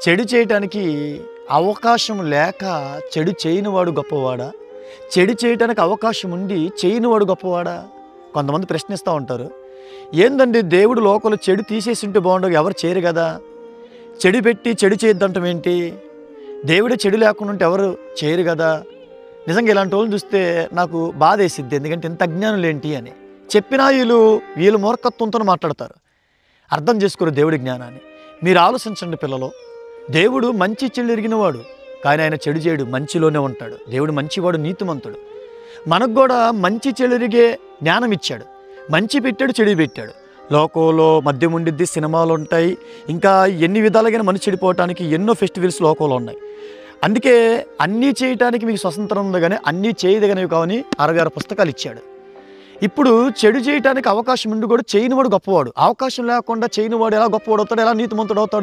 చెడు చేయటానికి అవకాశం లేక చెడు చేయనివాడు గొప్పవాడా? చెడు చేయటానికి అవకాశం ఉండి చేయనివాడు గొప్పవాడా? కొంతమంది ప్రశ్నిస్తూ ఉంటారు. ఏందండి దేవుడు లోకంలో చెడు తీసేసి ఉంటే బాగుండవు, ఎవరు చేయరు కదా, చెడు పెట్టి చెడు చేయొద్దంటాం ఏంటి? దేవుడే చెడు లేకుండా ఉంటే ఎవరు చేయరు కదా. నిజంగా ఇలాంటి వాళ్ళని చూస్తే నాకు బాధ వేసిద్ది. ఎందుకంటే ఇంత అజ్ఞానులు ఏంటి అని చెప్పినా వీళ్ళు మూర్ఖత్వంతో మాట్లాడతారు. అర్థం చేసుకోరు దేవుడి జ్ఞానాన్ని. మీరు ఆలోచించండి పిల్లలు. దేవుడు మంచి చెడు ఎరిగినవాడు, కానీ ఆయన చెడు చేయడు, మంచిలోనే ఉంటాడు. దేవుడు మంచివాడు, నీతిమంతుడు. మనకు కూడా మంచి చెడు ఎరిగే జ్ఞానం ఇచ్చాడు. మంచి పెట్టాడు, చెడు పెట్టాడు. లోకంలో మద్యం ఉండిద్ది, సినిమాలు ఉంటాయి, ఇంకా ఎన్ని విధాలుగా మనిషి చెడిపోవటానికి ఎన్నో ఫెస్టివల్స్ లోకంలో ఉన్నాయి. అందుకే అన్నీ చేయటానికి మీకు స్వతంత్రం ఉంది, కానీ అన్నీ చేయదగినవి కావని 66 పుస్తకాలు ఇచ్చాడు. ఇప్పుడు చెడు చేయటానికి అవకాశం ఉండి కూడా చేయనివాడు గొప్పవాడు. అవకాశం లేకుండా చేయనివాడు ఎలా గొప్పవాడు అవుతాడు, ఎలా నీతిమంతుడు అవుతాడు?